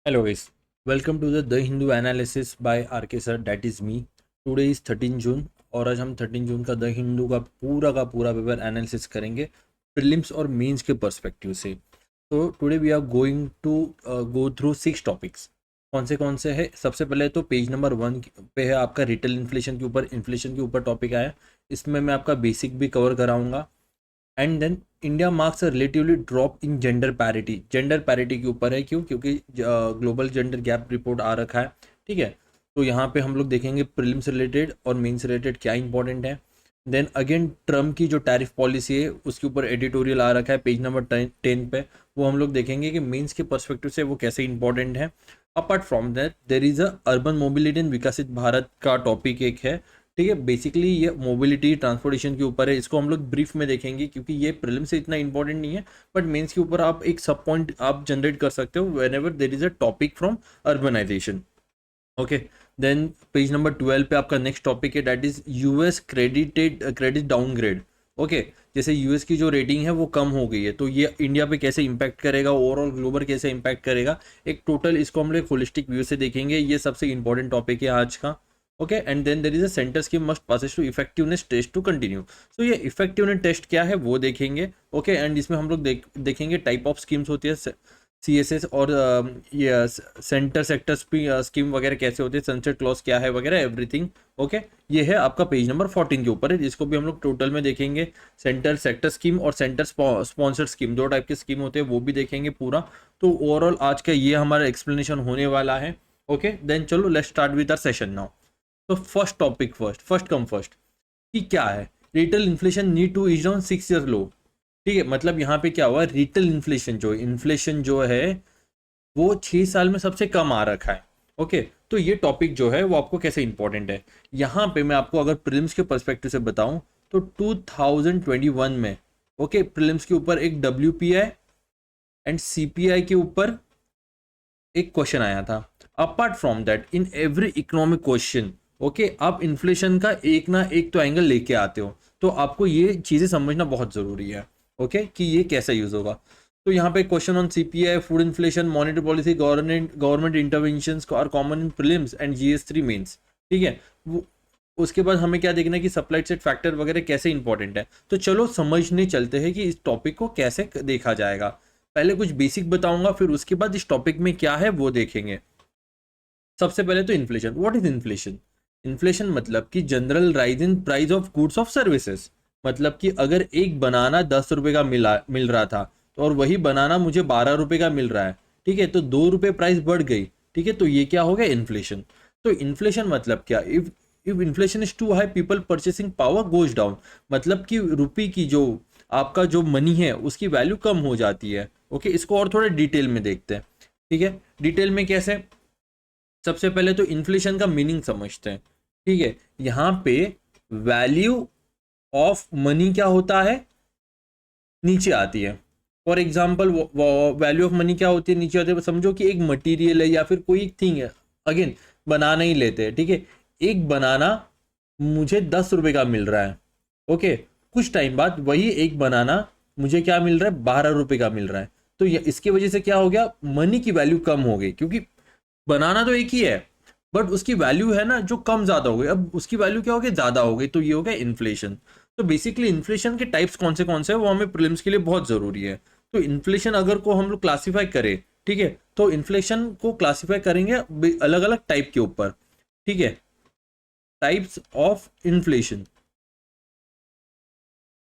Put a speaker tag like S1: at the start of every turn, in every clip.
S1: Hello guys, welcome to the Hindu analysis by RK sir, that is me. Today is 13 June और आज हम 13 जून का the Hindu का पूरा पेपर एनालिसिस करेंगे प्रीलिम्स और मेंस के पर्सपेक्टिव से। तो today we are going to go through 6 topics. कौन से है? सबसे पहले तो पेज नंबर 1 पे है आपका रिटेल इन्फ्लेशन के ऊपर टॉपिक आया। इसमें मैं आपका बेसिक भी कवर कराऊंगा। And then India marks a relatively drop in gender parity के ऊपर है। क्योंकि ग्लोबल जेंडर गैप रिपोर्ट आ रखा है। ठीक है, तो यहाँ पे हम लोग देखेंगे प्रीलिम्स रिलेटेड और मेंस रिलेटेड क्या इंपॉर्टेंट है। देन अगेन ट्रम्प की जो टैरिफ पॉलिसी है उसके ऊपर एडिटोरियल आ रखा है पेज नंबर 10 पे। वो हम लोग देखेंगे कि मेंस के पर्सपेक्टिव से वो कैसे इंपॉर्टेंट है। Apart from that there is a urban mobility in विकसित भारत का टॉपिक एक है। ठीक है, बेसिकली ये मोबिलिटी ट्रांसपोर्टेशन के ऊपर है। इसको हम लोग ब्रीफ में देखेंगे क्योंकि ये प्रीलिम से इतना इंपॉर्टेंट नहीं है, बट मेंस के ऊपर आप एक सब पॉइंट आप जनरेट कर सकते हो whenever there is a topic from urbanisation. Okay, then page number 12 पे आपका नेक्स्ट टॉपिक है, that is US credit downgrade. Okay, जैसे यूएस की जो रेटिंग है वो कम हो गई है, तो ये इंडिया पे कैसे इंपैक्ट करेगा, ओवरऑल ग्लोबल कैसे इंपैक्ट करेगा, एक टोटल इसको हम लोग होलिस्टिक व्यू से देखेंगे। ये सबसे इंपॉर्टेंट टॉपिक है आज का। Okay, and then there is a centre scheme must passes to effectiveness test to continue. So ये इफेक्टिवनेस टेस्ट क्या है वो देखेंगे। ओके, एंड इसमें हम लोग देखेंगे टाइप ऑफ स्कीम्स होती है, सीएसएस और ये सेंटर सेक्टर स्कीम वगैरह कैसे होते हैं, सनसेट क्लॉज क्या है वगैरह एवरीथिंग। ओके, ये है आपका पेज नंबर 14 के ऊपर है, जिसको भी हम लोग टोटल में देखेंगे। सेंटर सेक्टर स्कीम और सेंटर स्पॉन्सर्ड स्कीम, दो टाइप के स्कीम होते हैं, वो भी देखेंगे पूरा। तो ओवरऑल आज का ये हमारा एक्सप्लेनेशन होने वाला है। ओके, देन चलो let's start with our session now. तो first topic, first come first कि क्या है retail inflation need to is down 6 year low. ठीक है, मतलब यहाँ पे क्या हुआ, रिटेल इन्फ्लेशन जो है वो 6 साल में सबसे कम आ रखा है। ओके, तो ये टॉपिक जो है वो आपको कैसे इंपॉर्टेंट है, यहाँ पे मैं आपको अगर प्रीलिम्स के पर्सपेक्टिव से बताऊं तो 2021 में ओके प्रीलिम्स के ऊपर एक WPI एंड CPI के ऊपर एक क्वेश्चन आया था। Apart from that in every economic question okay आप इन्फ्लेशन का एक ना एक तो एंगल लेके आते हो, तो आपको ये चीज़ें समझना बहुत ज़रूरी है। ओके, कि ये कैसे यूज़ होगा। तो यहाँ पे question on CPI, food inflation, monetary policy, government interventions are common in prelims and GS3 mains. ठीक है, वो उसके बाद हमें क्या देखना है कि सप्लाई साइड फैक्टर वगैरह कैसे इंपॉर्टेंट है। तो चलो समझने चलते हैं कि इस टॉपिक को कैसे देखा जाएगा। पहले कुछ बेसिक बताऊंगा, फिर उसके बाद इस टॉपिक में क्या है वो देखेंगे। सबसे पहले तो inflation, what is inflation. Inflation मतलब कि general rise in price of goods of services. मतलब कि अगर एक बनाना 10 रुपए का मिल रहा था, तो और वही बनाना मुझे 12 रुपए का मिल रहा है, ठीक है, तो 2 रुपए प्राइस बढ़ गई। ठीक है, तो ये क्या हो गया, इन्फ्लेशन। तो इन्फ्लेशन मतलब क्या, if inflation is too high people purchasing power goes down. मतलब कि रुपये की जो आपका जो मनी है उसकी वैल्यू कम हो जाती है। ओके, इसको और थोड़ा डिटेल में देखते हैं। ठीक है, डिटेल में कैसे, सबसे पहले तो इन्फ्लेशन का मीनिंग समझते हैं। ठीक है, यहाँ पे वैल्यू ऑफ मनी क्या होता है, नीचे आती है। For example value of money क्या होती है, नीचे आती है। समझो कि एक मटेरियल है या फिर कोई थिंग है, अगेन बनाना ही लेते हैं। ठीक है, एक बनाना मुझे 10 रुपए का मिल रहा है। ओके, कुछ टाइम बाद वही एक बनाना मुझे क्या मिल रहा है, 12 रुपए का मिल रहा है। तो इसकी वजह से क्या हो गया, मनी की वैल्यू कम हो गई, क्योंकि बनाना तो एक ही है बट उसकी वैल्यू है ना जो कम ज्यादा हो गई, अब उसकी वैल्यू क्या हो गई, ज्यादा हो गई, तो ये हो गया इन्फ्लेशन। तो बेसिकली इन्फ्लेशन के टाइप्स कौन से हैं वो हमें प्रीलिम्स के लिए बहुत जरूरी है। तो इन्फ्लेशन अगर को हम लोग क्लासीफाई करें, ठीक है, तो इन्फ्लेशन को क्लासीफाई करेंगे अलग अलग टाइप के ऊपर। ठीक है, टाइप्स ऑफ इन्फ्लेशन।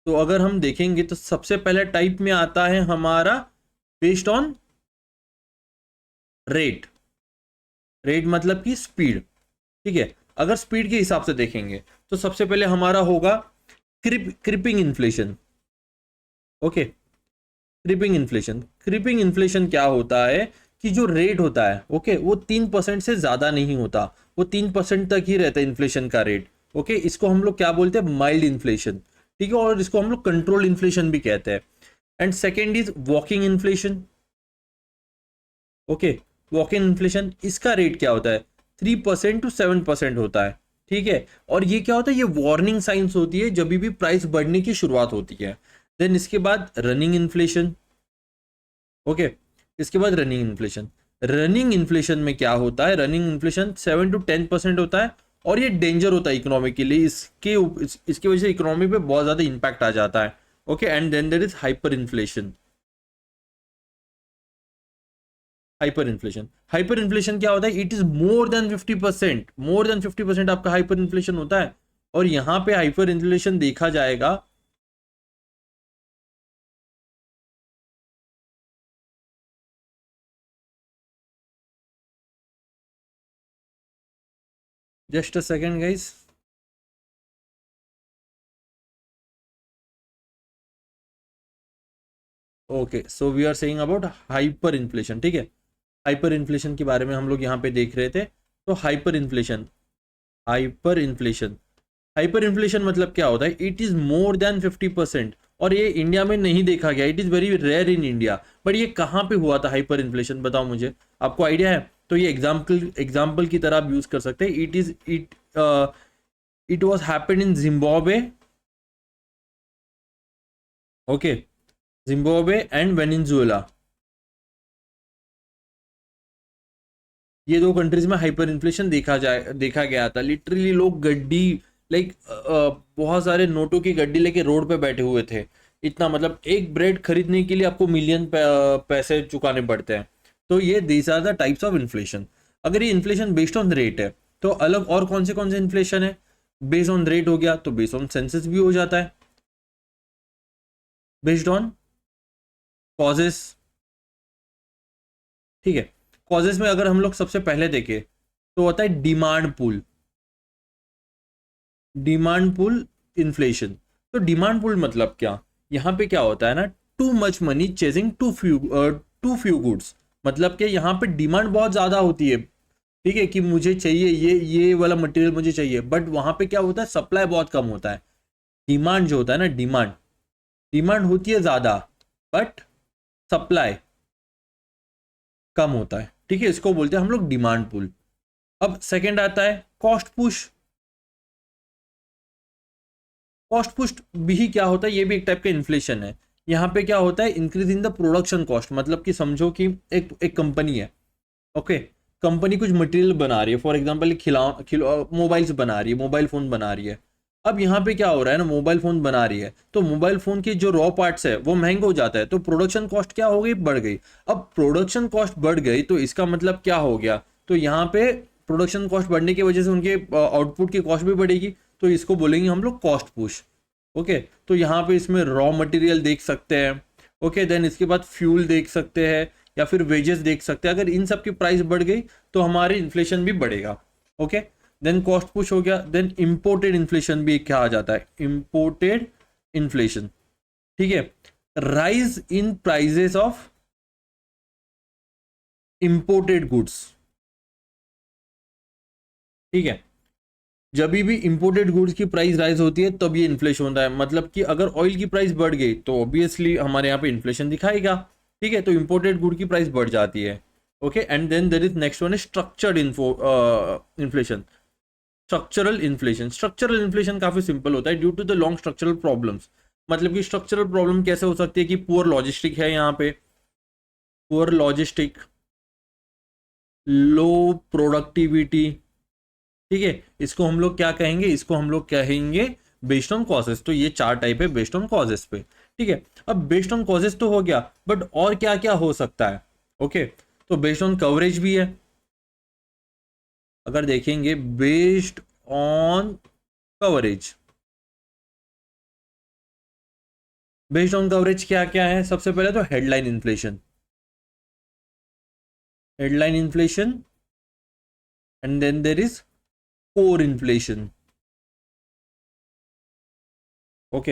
S1: तो अगर हम देखेंगे तो सबसे पहले टाइप में आता है हमारा बेस्ड ऑन रेट। रेट मतलब कि स्पीड। ठीक है, अगर स्पीड के हिसाब से देखेंगे तो सबसे पहले हमारा होगा creeping inflation. Okay, creeping inflation क्या होता है कि जो रेट होता है ओके वो 3% से ज्यादा नहीं होता, वो 3% तक ही रहता है इन्फ्लेशन का रेट। ओके, इसको हम लोग क्या बोलते हैं, माइल्ड इन्फ्लेशन। ठीक है, और इसको हम लोग कंट्रोल इन्फ्लेशन भी कहते हैं। And second is walking inflation. Okay, walking inflation, इसका रेट क्या होता है, 3% to 7% होता है। ठीक है, और ये क्या होता है, ये वार्निंग साइंस होती है जब भी प्राइस बढ़ने की शुरुआत होती है। देन इसके बाद रनिंग इन्फ्लेशन। ओके, इसके बाद रनिंग इन्फ्लेशन, रनिंग इन्फ्लेशन में क्या होता है, रनिंग इन्फ्लेशन 7 to 10% होता है और ये डेंजर होता है इकोनॉमी के लिए, इसकी वजह से इकोनॉमी पे बहुत ज्यादा इंपैक्ट आ जाता है। Okay, and then there is hyperinflation. Hyperinflation क्या होता है, it is more than 50%, more than 50% आपका हाइपर इन्फ्लेशन होता है। और यहां पे हाइपर इन्फ्लेशन देखा जाएगा, just a second guys. Okay, so we are saying about hyperinflation, ठीक है। हाइपर इन्फ्लेशन के बारे में हम लोग यहाँ पे देख रहे थे। तो हाइपर इन्फ्लेशन हाइपर इन्फ्लेशन मतलब क्या होता है, इट इज मोर देन 50%। और ये इंडिया में नहीं देखा गया, it is very rare in India. But ये कहाँ पे हुआ था हाइपर इन्फ्लेशन, बताओ मुझे, आपको आइडिया है? तो ये एग्जाम्पल की तरह आप यूज कर सकते हैं। It was happened in Zimbabwe. Okay, Zimbabwe and Venezuela, ये दो कंट्रीज में हाइपर इन्फ्लेशन देखा गया था। लिटरली लोग गड्डी, लाइक बहुत सारे नोटों की गड्डी लेके रोड पे बैठे हुए थे। इतना मतलब एक ब्रेड खरीदने के लिए आपको मिलियन पैसे चुकाने पड़ते हैं। तो ये these are the types of inflation. अगर ये इन्फ्लेशन बेस्ड ऑन रेट है तो अलग और कौन से इन्फ्लेशन है, बेस्ड ऑन रेट हो गया तो बेस्ड ऑन सेंसस भी हो जाता है, बेस्ड ऑन कॉजेस, ठीक है। कॉजेस में अगर हम लोग सबसे पहले देखें तो होता है डिमांड पुल इन्फ्लेशन। तो डिमांड पुल मतलब क्या, यहाँ पे क्या होता है ना, too much money chasing too few goods. मतलब कि यहाँ पे डिमांड बहुत ज्यादा होती है, ठीक है, कि मुझे चाहिए ये वाला मटेरियल मुझे चाहिए, बट वहां पे क्या होता है, सप्लाई बहुत कम होता है। डिमांड जो होता है ना, डिमांड होती है ज्यादा, बट सप्लाई कम होता है, ठीक है। इसको बोलते हैं हम लोग डिमांड पुल। अब सेकंड आता है कॉस्ट पुश। कॉस्ट पुश भी क्या होता है, ये भी एक टाइप का इन्फ्लेशन है। यहाँ पे क्या होता है, increase in the production cost. मतलब कि समझो कि एक कंपनी है, ओके, कंपनी कुछ मटेरियल बना रही है, फॉर एग्जांपल मोबाइल्स बना रही है, मोबाइल फोन बना रही है। अब यहाँ पे क्या हो रहा है ना, मोबाइल फोन बना रही है तो मोबाइल फोन के जो रॉ पार्ट्स है वो महंगा हो जाता है, तो प्रोडक्शन कॉस्ट क्या हो गई, बढ़ गई। अब प्रोडक्शन कॉस्ट बढ़ गई तो इसका मतलब क्या हो गया, तो यहाँ पे प्रोडक्शन कॉस्ट बढ़ने की वजह से उनके आउटपुट की कॉस्ट भी बढ़ेगी, तो इसको बोलेंगे हम लोग कॉस्ट पुश। ओके, तो यहाँ पे इसमें रॉ मटेरियल देख सकते हैं, ओके, देन इसके बाद फ्यूल देख सकते हैं या फिर वेजेस देख सकते हैं। अगर इन सब की प्राइस बढ़ गई तो हमारी इन्फ्लेशन भी बढ़ेगा। ओके, देन कॉस्ट पुश हो गया। देन इंपोर्टेड इन्फ्लेशन भी क्या आ जाता है, इंपोर्टेड इन्फ्लेशन, ठीक है। Rise in prices of imported goods, ठीक है। जब भी इंपोर्टेड गुड्स की प्राइस राइज होती है तब ये इन्फ्लेशन होता है। मतलब कि अगर ऑयल की प्राइस बढ़ गई तो ऑब्वियसली हमारे यहाँ पे इन्फ्लेशन दिखाएगा, ठीक है। तो इंपोर्टेड गुड की प्राइस बढ़ जाती है। Okay, and then there is next one है स्ट्रक्चर्ड इन्फ्लेशन। स्ट्रक्चरल इन्फ्लेशन काफी सिंपल होता है, due to the long structural problems. मतलब कि स्ट्रक्चरल प्रॉब्लम कैसे हो सकती है कि पुअर लॉजिस्टिक है, यहाँ पे पुअर लॉजिस्टिक, लो प्रोडक्टिविटी, ठीक है। इसको हम लोग क्या कहेंगे, इसको हम लोग कहेंगे बेस्ड ऑन कॉजेस। तो ये चार टाइप है बेस्ड ऑन कॉजेस पे, ठीक है। अब बेस्ड ऑन कॉजेस तो हो गया, बट और क्या क्या हो सकता है, ओके। तो बेस्ड ऑन कवरेज भी है। अगर देखेंगे based on coverage, based on coverage क्या क्या है, सबसे पहले तो headline inflation and then there is core inflation. Okay,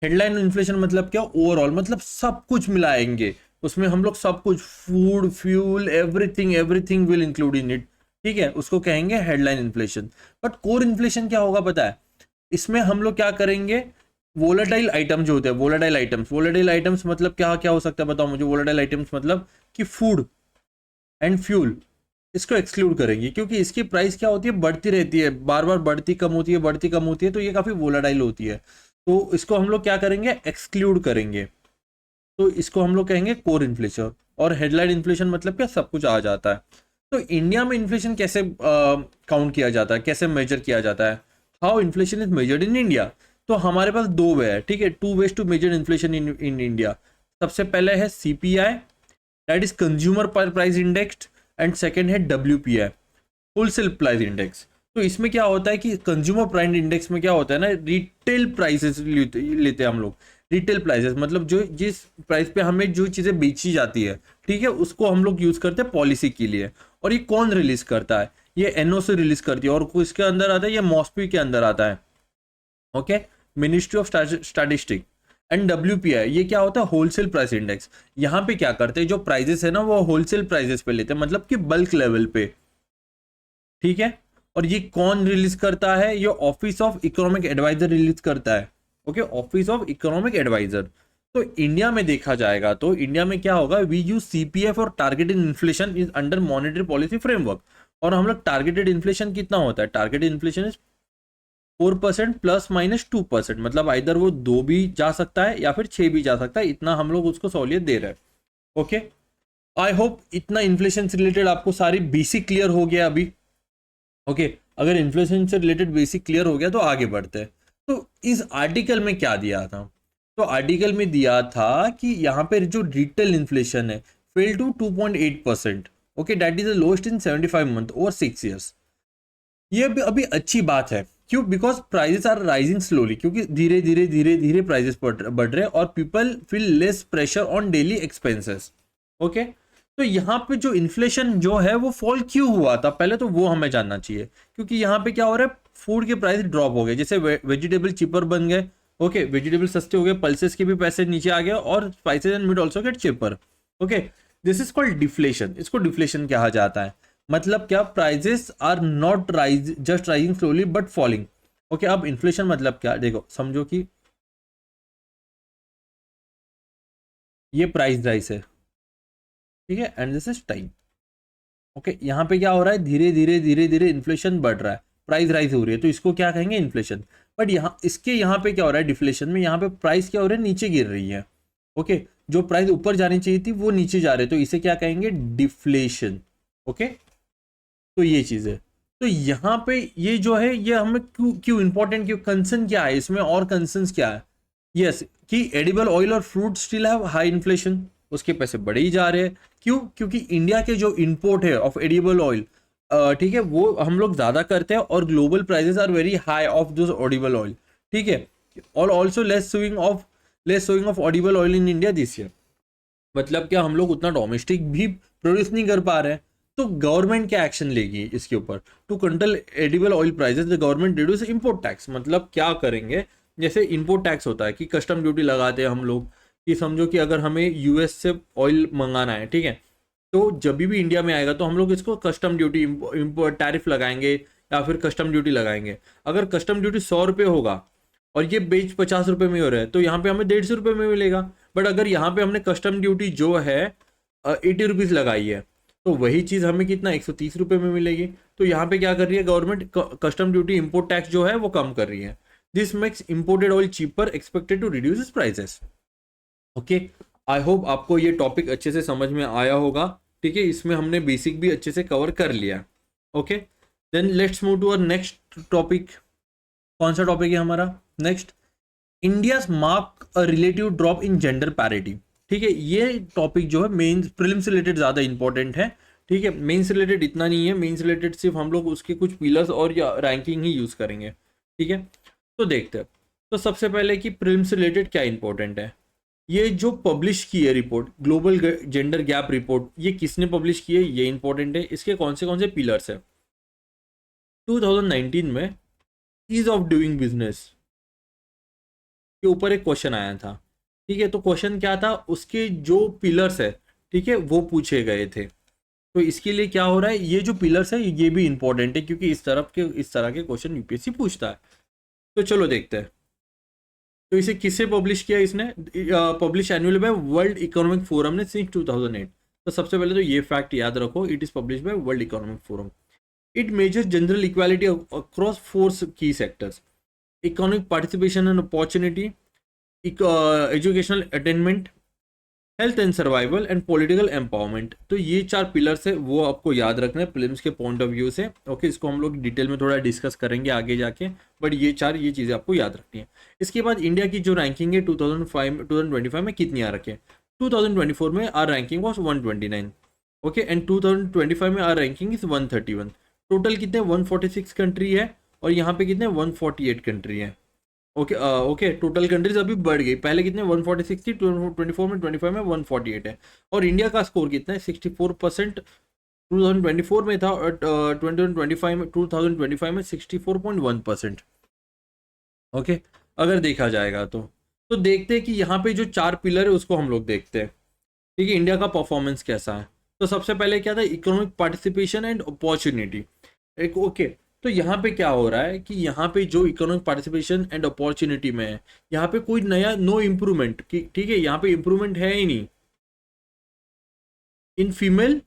S1: headline inflation मतलब क्या, ओवरऑल, मतलब सब कुछ मिलाएंगे उसमें हम लोग, सब कुछ, food, fuel, everything everything will include in it, ठीक है। उसको कहेंगे headline inflation. But core inflation क्या होगा पता है, इसमें हम लोग क्या करेंगे, वोलेटाइल आइटम जो होते हैं, वोलेटाइल आइटम्स मतलब क्या क्या हो सकता है बताओ मुझे। वोलेटाइल आइटम्स मतलब कि फूड एंड फ्यूल, इसको एक्सक्लूड करेंगे क्योंकि इसकी प्राइस क्या होती है, बढ़ती रहती है, बार बार बढ़ती कम होती है, बढ़ती कम होती है, तो ये काफी वोलाटाइल होती है। तो इसको हम लोग क्या करेंगे, एक्सक्लूड करेंगे। तो इसको हम लोग कहेंगे कोर इन्फ्लेशन। और हेडलाइन इन्फ्लेशन मतलब क्या, सब कुछ आ जाता है। तो इंडिया में इन्फ्लेशन कैसे काउंट किया जाता है, कैसे मेजर किया जाता है, how inflation is measured in India. तो हमारे पास दो वे है, ठीक है, two ways to measure inflation in India. सबसे पहले है CPI, that is consumer price index, and second है डब्ल्यूपीआई, होलसेल प्राइस इंडेक्स। तो इसमें क्या होता है कि कंज्यूमर प्राइस इंडेक्स में क्या होता है ना, रिटेल प्राइसेस लेते हैं हम लोग। रिटेल प्राइसेस मतलब जो जिस प्राइस पे हमें जो चीज़ें बेची जाती है, ठीक है, उसको हम लोग यूज़ करते हैं पॉलिसी के लिए। और ये कौन रिलीज करता है, ये एनओ से रिलीज करती है, और इसके अंदर आता है, ये मॉस्पी के अंदर आता है, okay, ministry of statistic. And WPI ये क्या होता है, होलसेल प्राइस इंडेक्स। यहाँ पे क्या करते हैं, जो प्राइजेस है ना वो होलसेल प्राइजेस पे लेते हैं, मतलब कि बल्क लेवल पे, ठीक है। और ये कौन रिलीज करता है, ये office of economic advisor release करता है, okay, office of economic advisor. तो इंडिया में देखा जाएगा तो इंडिया में क्या होगा, वी यूज सीपीएफ और targeted inflation is under monetary policy framework. और हम लोग टारगेटेड इन्फ्लेशन कितना होता है, टारगेटेड इन्फ्लेशन इज 4% ±2%, मतलब इधर वो 2 भी जा सकता है या फिर 6 भी जा सकता है, इतना हम लोग उसको सहूलियत दे रहे हैं, ओके। आई होप इतना इन्फ्लेशन से रिलेटेड आपको सारी बेसिक क्लियर हो गया अभी, ओके। अगर इन्फ्लेशन से रिलेटेड बेसिक क्लियर हो गया तो आगे बढ़ते हैं। तो इस आर्टिकल में क्या दिया था, तो आर्टिकल में दिया था कि यहाँ पे जो रिटेल इन्फ्लेशन है fell to 2.8%, okay, that is the lowest in 75 month over 6 years. ये भी अभी अच्छी बात है, क्यों, because prices are rising slowly, क्योंकि धीरे धीरे धीरे धीरे प्राइजेस बढ़ रहे हैं और people feel less pressure on daily expenses, okay. तो यहाँ पे जो इन्फ्लेशन जो है वो फॉल क्यों हुआ था, पहले तो वो हमें जानना चाहिए। क्योंकि यहाँ पे क्या हो रहा है, फूड के प्राइस ड्रॉप हो गए, जैसे वेजिटेबल चीपर बन गए, ओके, वेजिटेबल सस्ते हो गए, पल्सेस के भी पैसे नीचे आ गए, और spices and meat also get cheaper, okay. This is called deflation, इसको डिफ्लेशन कहा जाता है। मतलब क्या, prices are not rise just rising slowly but falling, okay. अब इन्फ्लेशन मतलब क्या, देखो समझो कि ये प्राइस राइज है, ठीक है, and this is time, okay. यहाँ पे क्या हो रहा है, धीरे धीरे धीरे धीरे इन्फ्लेशन बढ़ रहा है, प्राइस राइज हो रही है, तो इसको क्या कहेंगे, इन्फ्लेशन। बट यहाँ इसके यहाँ पे क्या हो रहा है, डिफ्लेशन में यहाँ पे प्राइस क्या हो रहा है, नीचे गिर रही है, ओके। जो प्राइस ऊपर जानी चाहिए थी वो नीचे जा रहे, तो इसे क्या कहेंगे, डिफ्लेशन, ओके। तो ये चीज़ है। तो यहाँ पे ये जो है ये हमें क्यों क्यों इंपॉर्टेंट, क्यों, कंसर्न क्या है इसमें, और कंसर्न क्या है, यस, कि एडिबल ऑयल और fruit still have high inflation, उसके पैसे बढ़े ही जा रहे हैं। क्यों, क्योंकि इंडिया के जो इंपोर्ट है ऑफ एडिबल ऑयल, ठीक है, वो हम लोग ज़्यादा करते हैं, और global prices are very high of this edible oil, ठीक है। और also less sowing of edible oil in India this year. मतलब क्या, हम लोग उतना डोमेस्टिक भी प्रोड्यूस नहीं कर पा रहे हैं। तो गवर्नमेंट क्या एक्शन लेगी इसके ऊपर, to control edible oil prices the government reduce import tax. मतलब क्या करेंगे, जैसे इंपोर्ट टैक्स होता है कि कस्टम ड्यूटी लगाते हैं हम लोग, कि समझो कि अगर हमें यूएस से ऑयल मंगाना है, ठीक है, तो जब भी इंडिया में आएगा तो हम लोग इसको कस्टम ड्यूटी इम्पोर्ट टैरिफ लगाएंगे, या फिर कस्टम ड्यूटी लगाएंगे। अगर कस्टम ड्यूटी 100 रुपये होगा और ये बेच 50 रुपये में हो रहा है, तो यहाँ पे हमें 150 रुपये में मिलेगा। बट अगर यहाँ पे हमने कस्टम ड्यूटी जो है 80 रुपीज़ लगाई है, तो वही चीज़ हमें कितना 130 रुपये में मिलेगी। तो यहाँ पे क्या कर रही है government, custom duty import tax जो है वो कम कर रही है। This makes imported oil cheaper, expected to reduce prices, okay. I hope आपको ये टॉपिक अच्छे से समझ में आया होगा, ठीक है, इसमें हमने बेसिक भी अच्छे से कवर कर लिया, okay. Then let's move to our next topic. कौन सा टॉपिक है हमारा next, India mark a relative drop in gender parity, ठीक है। ये टॉपिक जो है मेंस प्रीलिम्स से रिलेटेड ज़्यादा इंपॉर्टेंट है, ठीक है। मेंस रिलेटेड इतना नहीं है, मेंस रिलेटेड सिर्फ हम लोग उसके कुछ पिलर्स और या रैंकिंग ही यूज़ करेंगे, ठीक है। तो देखते हैं, तो सबसे पहले कि प्रीलिम्स से रिलेटेड क्या इंपॉर्टेंट है। ये जो पब्लिश की है report, global gender gap report, ये किसने पब्लिश की है, ये इंपॉर्टेंट है। इसके कौन से पिलर्स है, 2019 में ईज ऑफ डूइंग बिजनेस के ऊपर एक क्वेश्चन आया था, ठीक है। तो क्वेश्चन क्या था, उसके जो पिलर्स है, ठीक है, वो पूछे गए थे। तो इसके लिए क्या हो रहा है, ये जो पिलर्स है ये भी इंपॉर्टेंट है, क्योंकि इस तरह के क्वेश्चन यूपीएससी पूछता है। तो चलो देखते हैं। तो इसे किससे पब्लिश किया, इसने publish annual by World Economic Forum ने सिंस 2008। तो सबसे पहले तो ये फैक्ट याद रखो, it is publish by World Economic Forum. It measures general equality across 4 key sectors, economic participation and opportunity, educational attainment, health and survival and political empowerment. तो ये चार पिलर्स है, वो आपको याद रखना है प्रीलिम्स के पॉइंट ऑफ व्यू से। ओके, इसको हम लोग डिटेल में थोड़ा डिस्कस करेंगे आगे जाके, बट ये चीज़ें आपको याद रखनी है। इसके बाद इंडिया की जो रैंकिंग है 2025 में कितनी आ रखी है। 2024 में our ranking was 129। Okay, and 2025 में आर रैंकिंग इज 131। टोटल कितने 146 कंट्री है, और यहाँ पे कितने 148 कंट्री है। ओके ओके, टोटल कंट्रीज अभी बढ़ गई, पहले कितने 146 थी, 24 में 25 में 148 है। और इंडिया का स्कोर कितना है 64%, 2024 में था, और 2025 में 64.1%। ओके, अगर देखा जाएगा तो देखते हैं कि यहाँ पे जो चार पिलर है उसको हम लोग देखते हैं। ठीक है, इंडिया का परफॉर्मेंस कैसा है। तो सबसे पहले क्या था, इकोनॉमिक पार्टिसिपेशन एंड अपॉर्चुनिटी। एक ओके, तो यहाँ पे क्या हो रहा है कि यहाँ पे जो इकोनॉमिक पार्टिसिपेशन एंड अपॉर्चुनिटी में है, यहाँ पे कोई नया नो इम्प्रूवमेंट, ठीक है, यहाँ पे इम्प्रूवमेंट है ही नहीं in female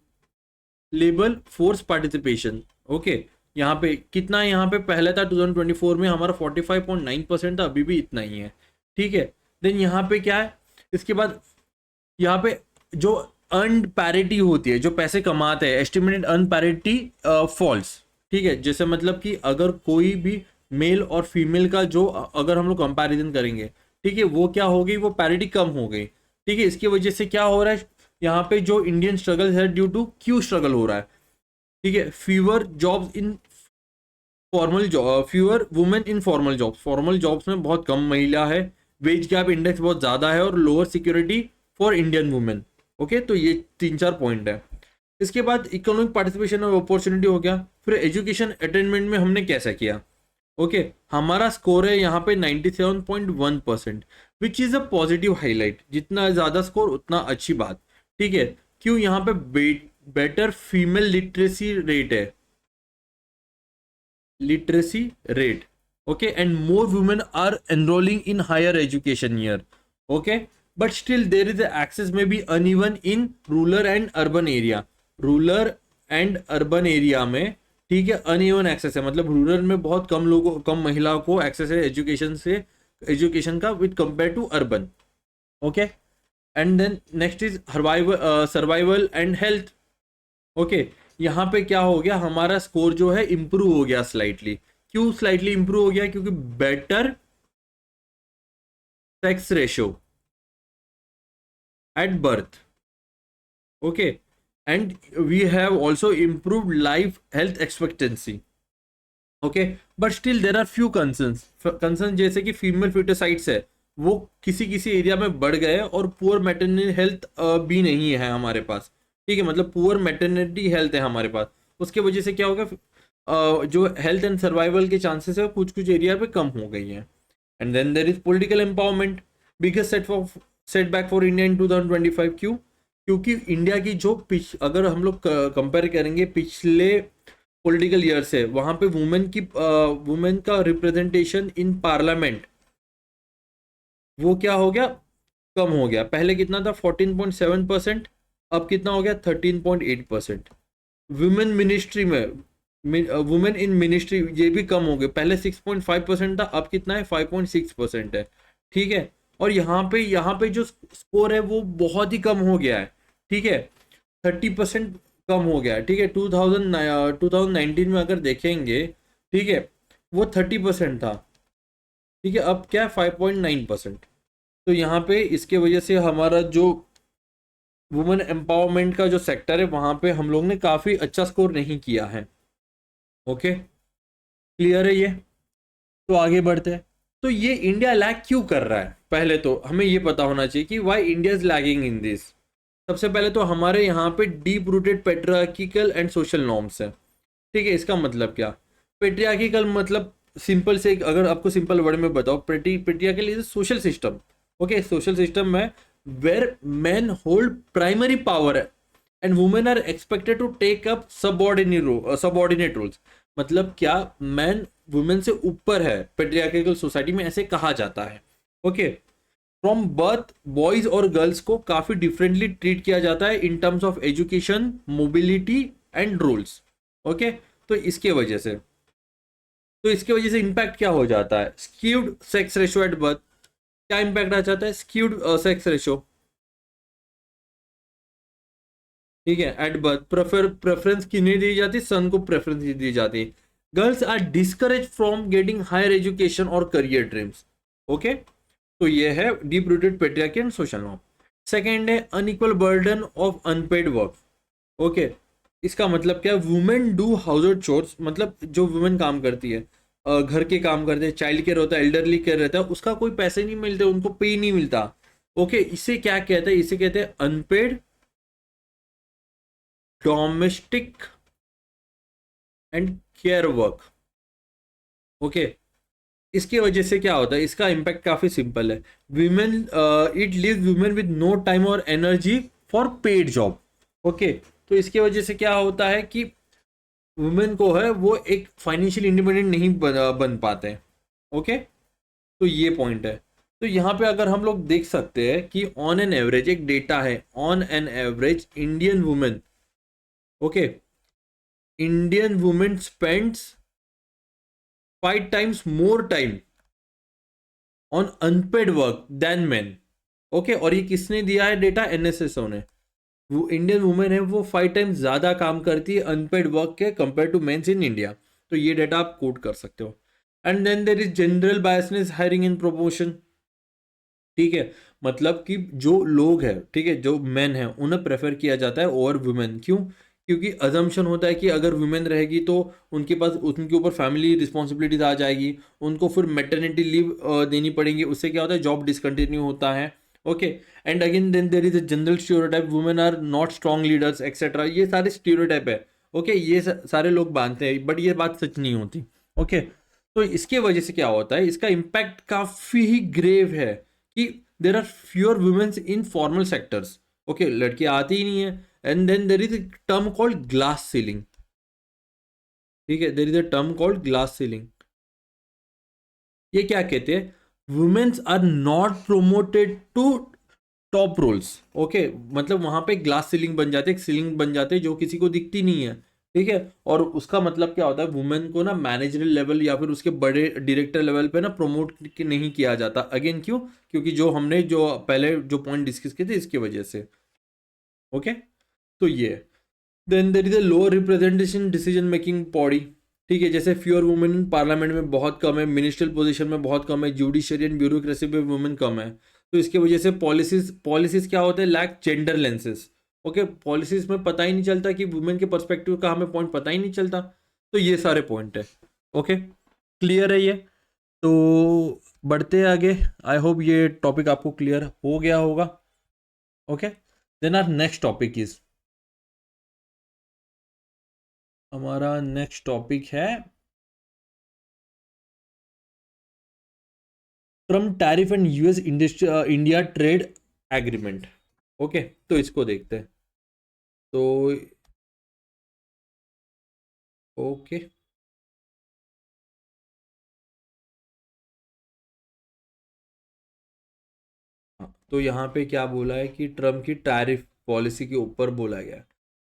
S1: labour force participation. Okay, यहाँ पे कितना है, यहाँ पे पहले था 2024 में हमारा 45.9% था, अभी भी इतना ही है। ठीक है, देन यहाँ पे क्या है, इसके बाद यहाँ पे जो अर्न पैरिटी होती है, जो पैसे कमाते हैं, एस्टिमेटेड अर्न पैरिटी फॉल्स। ठीक है, जैसे मतलब कि अगर कोई भी मेल और फीमेल का जो अगर हम लोग कंपैरिजन करेंगे, ठीक है, वो क्या हो गई, वो पैरिटी कम हो गई। ठीक है, इसकी वजह से क्या हो रहा है, यहाँ पे जो इंडियन स्ट्रगल है ड्यू टू क्यू स्ट्रगल हो रहा है। ठीक है, fever jobs in formal job, fewer women in formal jobs में बहुत कम महिला है, वेज गैप इंडेक्स बहुत ज़्यादा है, और lower security for Indian women. Okay, तो ये 3-4 पॉइंट है। इसके बाद इकोनॉमिक पार्टिसिपेशन और अपॉर्चुनिटी हो गया। फिर एजुकेशन अटेनमेंट में हमने कैसा किया। ओके, हमारा स्कोर है यहाँ पे 97.1%, which is a positive highlight. जितना ज़्यादा स्कोर उतना अच्छी बात। ठीक है, क्यों, यहाँ पे बेटर फीमेल लिटरेसी रेट है, literacy rate. Okay, and more women are enrolling in higher education here. Okay, but still there is a access may be uneven in rural and urban area. Rural and urban area में, ठीक है, uneven access है, मतलब rural में बहुत कम लोगों, कम महिलाओं को एक्सेस है एजुकेशन का with compare to urban. Okay, and then next is survival and health. Okay, यहाँ पे क्या हो गया, हमारा स्कोर जो है इंप्रूव हो गया स्लाइटली। क्यों स्लाइटली इंप्रूव हो गया, क्योंकि better sex ratio at birth. Okay, and we have also improved life health expectancy. Okay, but still there are few concern जैसे कि फीमेल फिटोसाइट्स है, वो किसी किसी एरिया में बढ़ गए, और पुअर मैटरनल हेल्थ भी नहीं है हमारे पास। ठीक है, मतलब पुअर मैटरनिटी हेल्थ है हमारे पास, उसके वजह से क्या होगा, जो हेल्थ एंड सर्वाइवल के चांसेस है कुछ कुछ एरिया पे कम हो गई है। And then there is political empowerment, biggest setback for India in 2025। क्यों, क्योंकि इंडिया की जो अगर हम लोग कंपेयर करेंगे पिछले पॉलिटिकल ईयर से, वहां पे वुमेन का रिप्रेजेंटेशन इन पार्लियामेंट वो क्या हो गया, कम हो गया। पहले कितना था 14.7%, अब कितना हो गया 13.8%। वुमेन मिनिस्ट्री में, वुमेन इन मिनिस्ट्री ये भी कम हो गए, पहले 6.5% था, अब कितना है 5.6% है। ठीक है, और यहाँ पे जो स्कोर है वो बहुत ही कम हो गया है। ठीक है, 30% कम हो गया है। ठीक है, 2019 में अगर देखेंगे, ठीक है, वो 30% था। ठीक है, अब क्या है 5.9%। तो यहाँ पे इसके वजह से हमारा जो वुमेन एम्पावरमेंट का जो सेक्टर है, वहाँ पे हम लोग ने काफ़ी अच्छा स्कोर नहीं किया है। ओके, क्लियर है ये। तो आगे बढ़ते हैं। तो ये इंडिया लैग क्यों कर रहा है, पहले तो हमें ये पता होना चाहिए कि why India is lagging in this. सबसे पहले तो हमारे यहाँ पे deep rooted patriarchical and social norms है। ठीक है, इसका मतलब क्या, पेट्रियार्किकल मतलब सिंपल से अगर आपको सिंपल वर्ड में बताओ, patriarchal is social system. Okay, social system में where man hold primary power and women are expected to take up subordinate roles. मतलब क्या, मैन वुमेन से ऊपर है पेट्रियार्कल सोसाइटी में, ऐसे कहा जाता है। ओके, फ्रॉम बर्थ बॉयज और गर्ल्स को काफी डिफरेंटली ट्रीट किया जाता है in terms of education, mobility and roles. Okay, तो इसके वजह से इम्पैक्ट क्या हो जाता है, skewed sex ratio at birth. क्या इम्पैक्ट आ जाता है, स्क्यूड सेक्स रेशियो। ठीक है, एट बर्थ प्रेफरेंस किन्हें दी जाती, सन को प्रेफरेंस दी जाती। Girls are discourage from getting higher education और करियर ड्रीम्स। ओके, तो ये है deep rooted patriarchy and social norm. Second है unequal burden of unpaid work. Okay, इसका मतलब क्या है, women do household chores, मतलब जो वुमेन काम करती है, घर के काम करते हैं, चाइल्ड केयर होता है, एल्डरली केयर रहता है, उसका कोई पैसे नहीं मिलते, उनको पे नहीं मिलता। ओके, इसे क्या कहते हैं, इसे कहते हैं unpaid domestic and care work. Okay, इसकी वजह से क्या होता है, इसका इम्पैक्ट काफी सिंपल है। Women, it leave women with no time और energy for paid job. Okay, तो इसकी वजह से क्या होता है कि वुमेन को है वो एक फाइनेंशियल इंडिपेंडेंट नहीं बन पाते हैं। ओके, तो ये पॉइंट है। तो यहाँ पे अगर हम लोग देख सकते हैं कि ऑन एन एवरेज, एक डेटा है, on an average Indian women, okay, Indian women spends 5 times more time on unpaid work than man. Okay, और ये किसने दिया है डेटा, एनएसएसओ ने। वो इंडियन वुमेन है वो 5 times ज्यादा काम करती है अनपेड वर्क के compare to mens in India. तो ये डेटा आप कोट कर सकते हो। And then there is general biasness hiring in promotion. ठीक है, मतलब कि जो लोग हैं, ठीक है, जो मेन हैं, उन्हें प्रेफर किया जाता है ओवर वुमेन। क्यों? क्योंकि अजम्पशन होता है कि अगर वुमेन रहेगी तो उनके पास, उनके ऊपर फैमिली रिस्पॉन्सिबिलिटीज आ जाएगी, उनको फिर मैटरनिटी लीव देनी पड़ेगी, उससे क्या होता है, जॉब डिसकंटिन्यू होता है। Okay, and again then there is a general stereotype, women are not strong leaders etcetera, ये सारे स्टीरियोटाइप है। ओके, ये सारे लोग मानते हैं, बट ये बात सच नहीं होती। ओके, तो इसके वजह से क्या होता है, इसका इम्पैक्ट काफी ही ग्रेव है कि there are fewer womens in formal sectors. Okay, लड़कियां आती ही नहीं है। And then there is a term called glass ceiling। ठीक है, there is a term called glass ceiling. ये क्या कहते हैं, womens are not promoted to top roles. Okay, मतलब वहां पे ग्लास सीलिंग बन जाते, एक सीलिंग बन जाते जो किसी को दिखती नहीं है। ठीक है, और उसका मतलब क्या होता है, वुमेन को ना मैनेजरियल लेवल या फिर उसके बड़े डायरेक्टर लेवल पे ना प्रमोट नहीं किया जाता। अगेन क्यों? क्योंकि जो हमने जो पहले जो पॉइंट डिस्कस किए थे इसकी वजह से। ओके, तो ये then there is a lower representation decision making body. ठीक है, जैसे फ्यूअर वुमेन पार्लियामेंट में बहुत कम है, मिनिस्ट्रियल पोजीशन में बहुत कम है, जुडिशरी एंड ब्यूरोक्रेसी में वुमेन कम है। तो इसकी वजह से पॉलिसीज क्या होते हैं, lack gender lenses. Okay, policies में पता ही नहीं चलता कि वुमेन के पर्सपेक्टिव का हमें पॉइंट पता ही नहीं चलता। तो ये सारे पॉइंट है। ओके, क्लियर है ये? तो बढ़ते हैं आगे। आई होप ये टॉपिक आपको क्लियर हो गया होगा। Okay, then our next topic is, हमारा नेक्स्ट टॉपिक है Trump tariff and US India trade agreement. Okay, तो इसको देखते हैं। तो ओके, हाँ, तो यहाँ पे क्या बोला है कि ट्रम्प की टैरिफ पॉलिसी के ऊपर बोला गया है।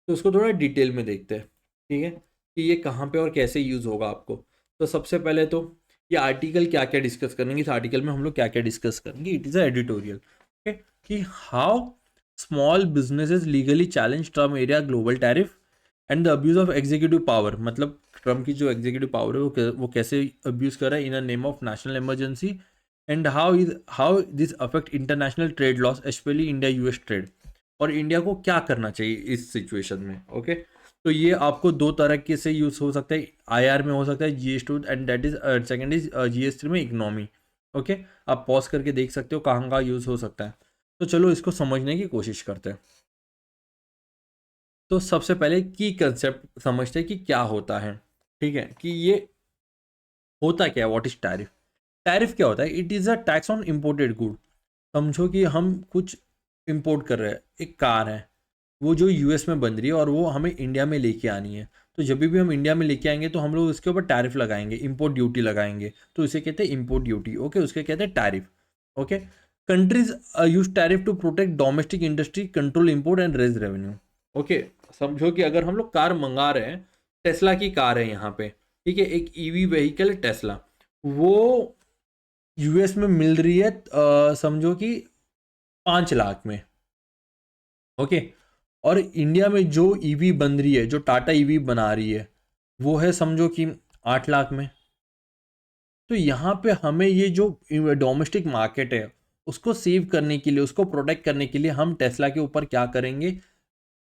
S1: तो उसको थोड़ा डिटेल में देखते हैं। ठीक है, कि ये कहाँ पे और कैसे यूज़ होगा आपको। तो सबसे पहले तो ये आर्टिकल क्या क्या डिस्कस करेंगे, इस आर्टिकल में हम लोग क्या क्या डिस्कस करेंगे, it is a editorial. Okay, कि how small businesses legally challenge Trump area global tariff and the abuse of executive power. मतलब ट्रम्प की जो एग्जीक्यूटिव पावर है वो कैसे अब्यूज कर रहा है in a name of national emergency, and how this affect international trade laws, specially India US trade. और इंडिया को क्या करना चाहिए इस सिचुएशन में। ओके, तो ये आपको दो तरह के से यूज हो सकता है, आईआर में हो सकता है, GS two, and that is second is जीएस3 में इकोनॉमी। ओके, आप पॉज करके देख सकते हो कहाँ कहाँ यूज हो सकता है। तो चलो इसको समझने की कोशिश करते हैं। तो सबसे पहले की कंसेप्ट समझते हैं कि क्या होता है। ठीक है, कि ये होता क्या है, व्हाट इज टैरिफ। टैरिफ क्या होता है, it is a tax on imported good. समझो कि हम कुछ इंपोर्ट कर रहे हैं, एक कार है, वो जो यूएस में बन रही है और वो हमें इंडिया में लेके आनी है। तो जब भी हम इंडिया में लेके आएंगे तो हम लोग उसके ऊपर टैरिफ लगाएंगे, इंपोर्ट ड्यूटी लगाएंगे, तो इसे कहते हैं इंपोर्ट ड्यूटी। ओके, उसके कहते हैं tariff. Okay, countries use tariff to protect domestic industry, control import and raise revenue. Okay, समझो कि अगर हम लोग कार मंगा रहे हैं, टेस्ला की कार है यहाँ पे, ठीक है, एक ईवी व्हीकल है टेस्ला, वो यूएस में मिल रही है, समझो कि 5 लाख में। ओके, और इंडिया में जो ईवी बन रही है, जो टाटा ईवी बना रही है, वो है समझो कि 8 लाख में। तो यहाँ पे हमें ये जो डोमेस्टिक मार्केट है उसको सेव करने के लिए, उसको प्रोटेक्ट करने के लिए हम टेस्ला के ऊपर क्या करेंगे,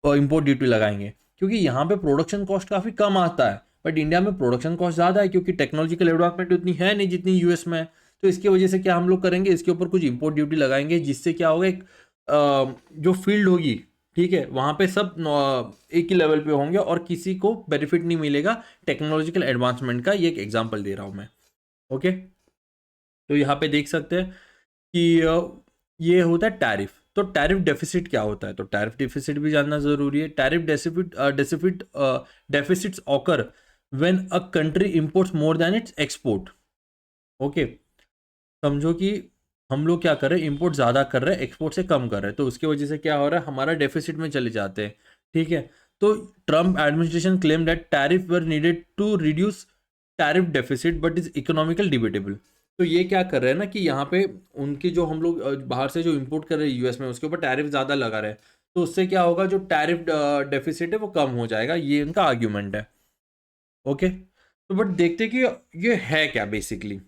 S1: इम्पोर्ट ड्यूटी लगाएंगे, क्योंकि यहाँ पे प्रोडक्शन कॉस्ट काफ़ी कम आता है, बट इंडिया में प्रोडक्शन कॉस्ट ज़्यादा है क्योंकि टेक्नोलॉजिकल एडवांसमेंट उतनी है नहीं जितनी यूएस में है। तो इसकी वजह से क्या हम लोग करेंगे, इसके ऊपर कुछ इम्पोर्ट ड्यूटी लगाएंगे, जिससे क्या होगा, एक जो फील्ड होगी, ठीक है, वहाँ पे सब एक ही लेवल पे होंगे और किसी को बेनिफिट नहीं मिलेगा टेक्नोलॉजिकल एडवांसमेंट का। ये एक एग्जांपल दे रहा हूँ मैं। ओके, तो यहाँ पे देख सकते हैं कि ये होता है टैरिफ। तो टैरिफ डेफिसिट क्या होता है, तो टैरिफ डेफिसिट भी जानना जरूरी है। Tariff deficits occur when a country imports more than it's export. Okay, समझो कि हम लोग क्या कर रहे हैं, इंपोर्ट ज़्यादा कर रहे हैं, एक्सपोर्ट से कम कर रहे हैं, तो उसकी वजह से क्या हो रहा है, हमारा डेफिसिट में चले जाते हैं। ठीक है, तो Trump administration claim that tariff were needed to reduce tariff deficit but is economical debatable. तो ये क्या कर रहे हैं ना कि यहाँ पे उनकी जो हम लोग बाहर से जो इंपोर्ट कर रहे हैं यूएस में, उसके ऊपर टैरिफ ज़्यादा लगा रहे हैं, तो उससे क्या होगा, जो टैरिफ डेफिसिट है वो कम हो जाएगा। ये इनका आर्ग्यूमेंट है। ओके, तो बट देखते कि ये है क्या बेसिकली।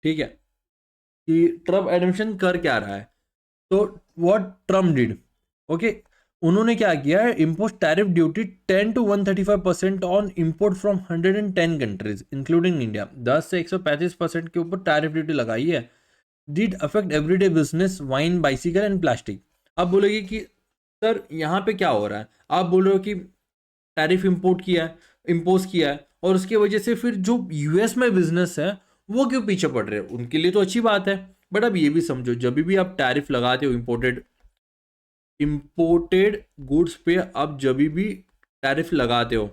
S1: ठीक है, कि ट्रम्प एडमिशन कर क्या रहा है। तो व्हाट ट्रम्प डिड, ओके, उन्होंने क्या किया है, impose tariff duty 10 to 135% on import from 110 countries including India. 10 से 135% के ऊपर टैरिफ ड्यूटी लगाई है। Did affect everyday business, wine, bicycle and plastic. आप बोलेगी कि सर यहाँ पे क्या हो रहा है, आप बोल रहे हो कि टैरिफ इंपोर्ट किया है, इम्पोज किया है, और उसकी वजह से फिर जो यूएस में बिजनेस है वो क्यों पीछे पड़ रहे हैं, उनके लिए तो अच्छी बात है। बट अब ये भी समझो, जब भी आप टैरिफ लगाते हो इंपोर्टेड गुड्स पे, आप जब भी टैरिफ लगाते हो,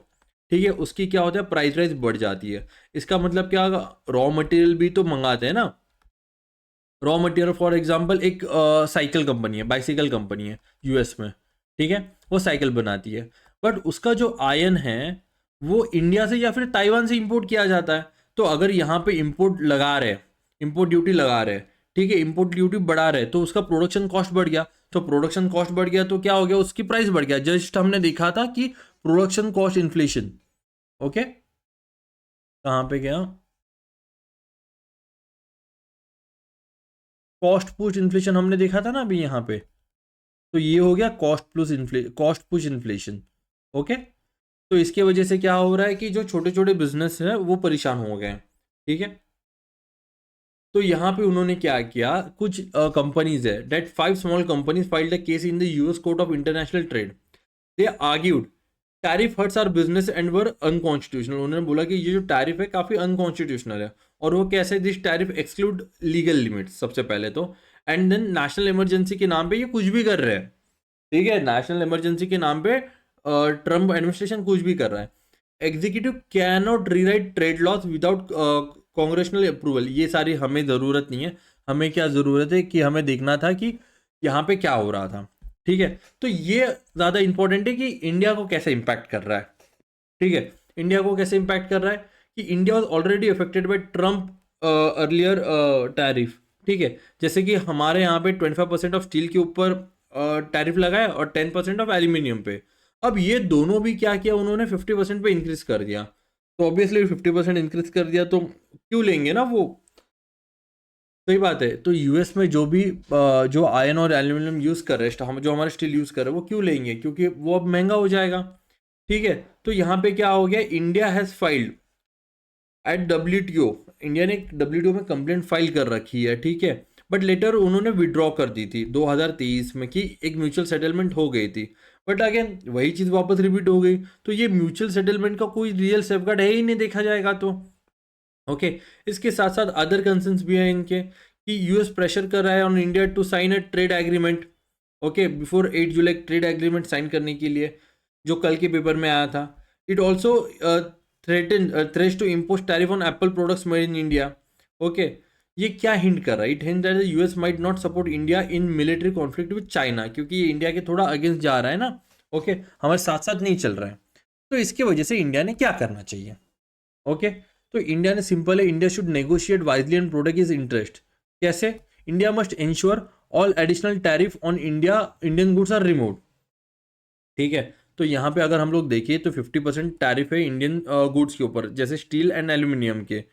S1: ठीक है, उसकी क्या होता है, प्राइस राइज बढ़ जाती है। इसका मतलब क्या, रॉ मटेरियल भी तो मंगाते हैं ना। रॉ मटेरियल फॉर एग्जांपल एक साइकिल कंपनी है, बाइसिकल कंपनी है यूएस में, ठीक है, वो साइकिल बनाती है, बट उसका जो आयन है वो इंडिया से या फिर ताइवान से इंपोर्ट किया जाता है। तो अगर यहाँ पे इंपोर्ट लगा रहे, इंपोर्ट ड्यूटी लगा रहे, ठीक है, इंपोर्ट ड्यूटी बढ़ा रहे, तो उसका प्रोडक्शन कॉस्ट बढ़ गया। तो प्रोडक्शन कॉस्ट बढ़ गया तो क्या हो गया, उसकी प्राइस बढ़ गया। जस्ट हमने देखा था कि प्रोडक्शन कॉस्ट इन्फ्लेशन। ओके, कहाँ पे गया, कॉस्ट पुश इन्फ्लेशन हमने देखा था ना अभी यहाँ पे। तो ये हो गया कॉस्ट पुश इन्फ्लेशन। ओके, तो इसके वजह से क्या हो रहा है कि जो छोटे छोटे बिजनेस हैं वो परेशान हो गए हैं। ठीक है, तो यहाँ पे उन्होंने क्या किया, कुछ कंपनीज है, that 5 small companies filed a case in the US court of international trade. They argued tariff hurts our business and were unconstitutional. उन्होंने बोला कि ये जो टैरिफ है काफ़ी अनकॉन्स्टिट्यूशनल है, और वो कैसे, this tariff exclude legal limits सबसे पहले तो, एंड देन नेशनल इमरजेंसी के नाम पे ये कुछ भी कर रहे हैं। ठीक है, नेशनल इमरजेंसी के नाम पे ट्रम्प एडमिनिस्ट्रेशन कुछ भी कर रहा है। Executive can not rewrite trade loss without congressional approval. ये सारी हमें ज़रूरत नहीं है। हमें क्या ज़रूरत है कि हमें देखना था कि यहाँ पे क्या हो रहा था। ठीक है, तो ये ज़्यादा इंपॉर्टेंट है कि इंडिया को कैसे इम्पैक्ट कर रहा है। ठीक है, इंडिया को कैसे इम्पैक्ट कर रहा है कि India was already affected by Trump earlier tariff. ठीक है, जैसे कि हमारे यहाँ पे 25% ऑफ स्टील के ऊपर टैरिफ लगाया और 10% ऑफ एल्यूमिनियम पे। अब ये दोनों भी क्या किया, उन्होंने 50% पे इंक्रीज कर दिया। तो ऑब्वियसली 50% इंक्रीज कर दिया तो क्यों लेंगे ना वो, सही बात है। तो यूएस में जो भी जो आयरन और एल्यूमिनियम यूज़ कर रहे हैं, हम जो हमारा स्टील यूज़ कर रहे हैं, वो क्यों लेंगे, क्योंकि वो अब महंगा हो जाएगा। ठीक है, तो यहाँ पे क्या हो गया, India has filed at WTO. India ने डब्ल्यूटीओ में कंप्लेंट फाइल कर रखी है। ठीक है, बट लेटर उन्होंने विड्रॉ कर दी थी 2023 में कि एक म्यूचुअल सेटलमेंट हो गई थी। बट अगेन वही चीज़ वापस रिपीट हो गई। तो ये म्यूचुअल सेटलमेंट का कोई रियल सेफगार्ड है ही नहीं देखा जाएगा तो। ओके, इसके साथ साथ अदर कंसर्न्स भी हैं इनके कि यूएस प्रेशर कर रहा है on India to sign a trade agreement. Okay, before 8 July trade agreement sign करने के लिए, जो कल के पेपर में आया था। It also threats to impose tariff on Apple products made in India. Okay, ये क्या हिंट कर रहा है, it hint that the US might not support India in military conflict with China, क्योंकि ये इंडिया के थोड़ा अगेंस्ट जा रहा है ना। ओके, हमारे साथ साथ नहीं चल रहा है। तो इसकी वजह से इंडिया ने क्या करना चाहिए। ओके, तो इंडिया ने सिंपल है, India should negotiate wisely and protect his interest. कैसे, India must ensure all additional tariff on Indian goods are removed. ठीक है, तो यहाँ पे अगर हम लोग देखिए तो 50% टैरिफ है इंडियन गुड्स के ऊपर, जैसे स्टील एंड एल्यूमिनियम के।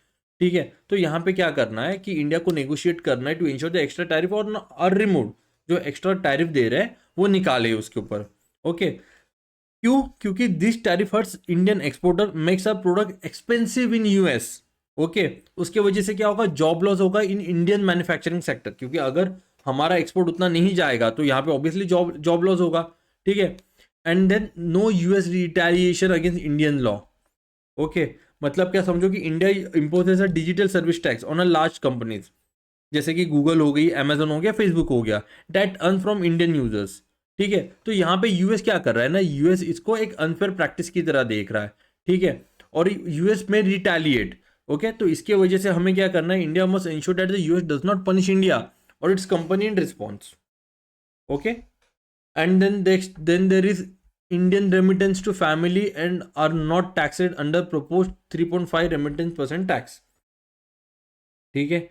S1: ठीक है, तो यहाँ पे क्या करना है कि इंडिया को नेगोशिएट करना है to ensure the extra tariff और आर रिमूव, जो एक्स्ट्रा टैरिफ दे रहे हैं वो निकाले उसके ऊपर। ओके, क्यों? क्योंकि this tariff hurts Indian exporter, makes a product expensive in US. Okay, उसके वजह से क्या होगा, जॉब लॉस होगा इन इंडियन मैन्युफैक्चरिंग सेक्टर, क्योंकि अगर हमारा एक्सपोर्ट उतना नहीं जाएगा तो यहाँ पे ऑब्वियसली जॉब लॉस होगा। ठीक है, and then no US retaliation against Indian law. Okay, मतलब क्या समझो कि India imposes a digital service tax on a large companies, जैसे कि गूगल हो गई, अमेजन हो गया, फेसबुक हो गया, that earn from Indian users. ठीक है, तो यहाँ पे यूएस क्या कर रहा है ना, यूएस इसको एक अनफेयर प्रैक्टिस की तरह देख रहा है। ठीक है, और यूएस में रिटेलिएट। ओके, तो इसके वजह से हमें क्या करना है, India must ensure that the US does not punish India और its company in response. Okay, and then there is Indian remittance to family and are not taxed under proposed 3.5 remittance% tax. ठीक है,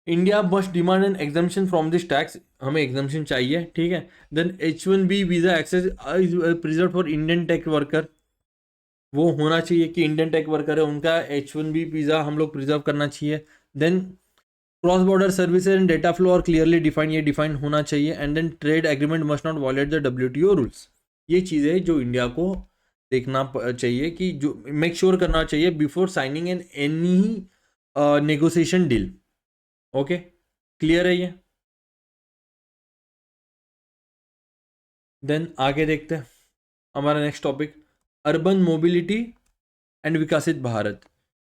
S1: India must demand an exemption from this tax, हमें exemption चाहिए। ठीक है, then H1B visa access is preserve for Indian tech worker, वो होना चाहिए कि इंडियन टेक वर्कर है उनका H1B वीजा हम लोग प्रिजर्व करना चाहिए। Then cross border services and data flow और क्लियरली डिफाइन, ये डिफाइन होना चाहिए। And then trade agreement must not violate the WTO rules. ये चीज़ें जो इंडिया को देखना चाहिए कि जो मेक श्योर करना चाहिए before signing an any negotiation deal. Okay, clear है ये? देन आगे देखते हैं हमारा next topic, urban mobility and विकसित भारत।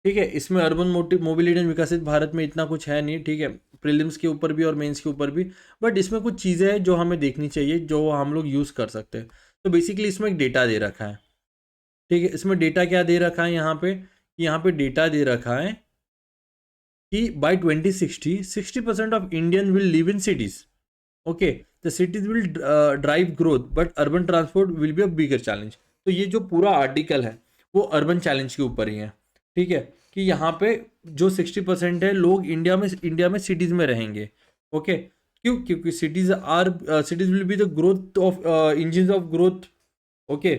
S1: ठीक है, इसमें अर्बन मोबिलिटी एंड विकसित भारत में इतना कुछ है नहीं। ठीक है, प्रीलिम्स के ऊपर भी और मेंस के ऊपर भी, बट इसमें कुछ चीज़ें हैं जो हमें देखनी चाहिए, जो हम लोग यूज़ कर सकते हैं। तो बेसिकली इसमें एक डेटा दे रखा है। ठीक है, इसमें डेटा क्या दे रखा है, यहाँ पे डेटा दे रखा है कि by 2060 60% of Indian will live in cities. Okay, the cities will drive growth but urban transport will be a bigger challenge. तो ये जो पूरा आर्टिकल है वो अर्बन चैलेंज के ऊपर ही है। ठीक है, कि यहाँ पे जो 60% है लोग इंडिया में सिटीज में रहेंगे। ओके, क्यों? क्योंकि cities will be the growth of engine of growth. Okay,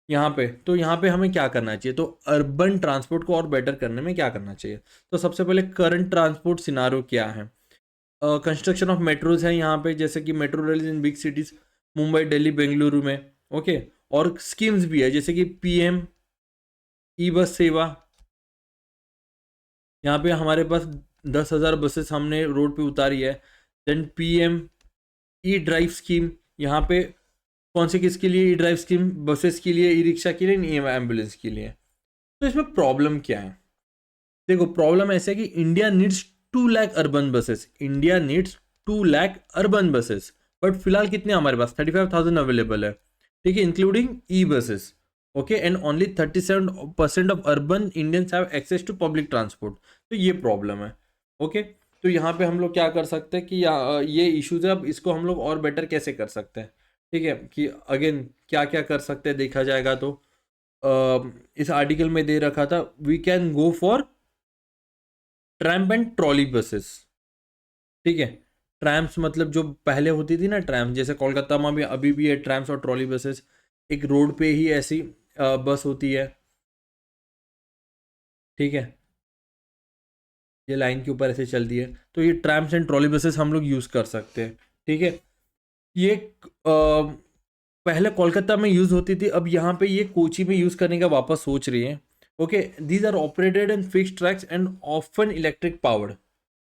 S1: यहाँ पे तो यहाँ पे हमें क्या करना चाहिए, तो अर्बन ट्रांसपोर्ट को और बेटर करने में क्या करना चाहिए। तो सबसे पहले करंट ट्रांसपोर्ट सिनारो क्या है, कंस्ट्रक्शन ऑफ मेट्रोज है यहाँ पे, जैसे कि metro rail in big cities, Mumbai, Delhi, Bengaluru में। ओके, और स्कीम्स भी है जैसे कि PM ई बस सेवा। यहाँ पे हमारे पास 10,000 बसेस हमने रोड पे उतारी है। Then PM e drive scheme, यहाँ पे कौन से किसके लिए ई ड्राइव स्कीम, बसेस के लिए, ई रिक्शा के लिए, ई एम्बुलेंस के लिए। तो इसमें प्रॉब्लम क्या है, देखो प्रॉब्लम ऐसा है कि India needs 2 lakh urban buses, India needs 2 lakh urban buses, but फिलहाल कितने हमारे पास 35,000 अवेलेबल है। ठीक है, including e buses. Okay, and only 37% of urban Indians have access to public transport. तो ये प्रॉब्लम है। ओके, तो यहाँ पे हम लोग क्या कर सकते हैं कि ये इश्यूज है, अब इसको हम लोग और बेटर कैसे कर सकते हैं। ठीक है, कि अगेन क्या क्या कर सकते हैं देखा जाएगा तो इस आर्टिकल में दे रखा था, we can go for tram and trolley buses. ठीक है, ट्रैम्प्स मतलब जो पहले होती थी ना ट्रैम्प, जैसे कोलकाता में भी अभी भी है ट्रैम्प्स और ट्रॉली बसेस, एक रोड पे ही ऐसी बस होती है। ठीक है, ये लाइन के ऊपर ऐसे चलती है, तो ये ट्रैम्प्स एंड ट्रॉली बसेस हम लोग यूज़ कर सकते हैं। ठीक है, ये पहले कोलकाता में यूज़ होती थी, अब यहाँ पे ये कोची में यूज़ करने का वापस सोच रही है। Okay, these are operated in fixed tracks and often electric powered.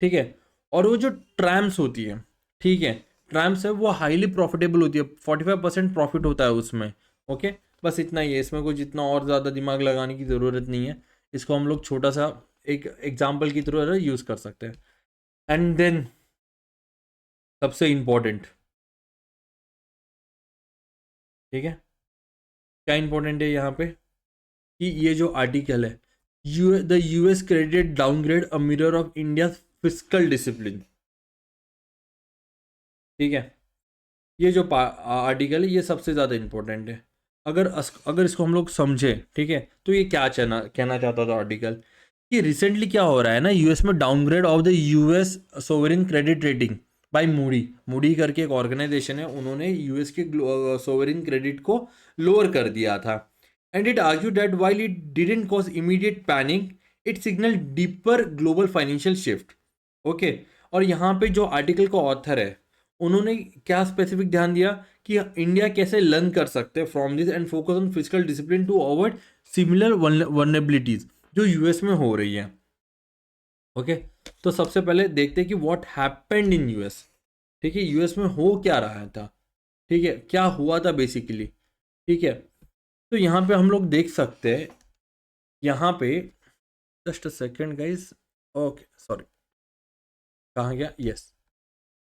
S1: ठीक है, और वो जो ट्रैम्स होती है, ठीक है, ट्रैम्स है वो हाईली प्रॉफिटेबल होती है, 45% प्रॉफिट होता है उसमें। ओके, बस इतना ही है, इसमें कुछ इतना और ज़्यादा दिमाग लगाने की ज़रूरत नहीं है। इसको हम लोग छोटा सा एक एग्जाम्पल की तरह यूज़ कर सकते हैं। एंड देन सबसे इम्पोर्टेंट, ठीक है, क्या इंपॉर्टेंट है यहाँ पे कि ये जो आर्टिकल है, the US credit downgrade a mirror of India fiscal discipline. ठीक है, ये जो आर्टिकल है ये सबसे ज़्यादा इंपॉर्टेंट है। अगर इसको हम लोग समझे, ठीक है, तो ये क्या कहना चाहता था आर्टिकल कि रिसेंटली क्या हो रहा है ना, US में downgrade of the US sovereign credit rating by Moody करके एक ऑर्गेनाइजेशन है, उन्होंने यूएस के सोवरिन क्रेडिट को लोअर कर दिया था। And it argue that while it didn't cause immediate panic, it signal deeper global financial shift. Okay, और यहाँ पे जो आर्टिकल का ऑथर है उन्होंने क्या स्पेसिफिक ध्यान दिया कि इंडिया कैसे लर्न कर सकते हैं from this and focus on physical discipline to avoid similar vulnerabilities जो यूएस में हो रही है। ओके, तो सबसे पहले देखते हैं कि व्हाट हैपेंड इन यूएस। ठीक है, यूएस में हो क्या रहा था, ठीक है, क्या हुआ था बेसिकली। ठीक है, तो यहाँ पे हम लोग देख सकते हैं, यहाँ पे just a second guys, okay sorry कहाँ गया, यस,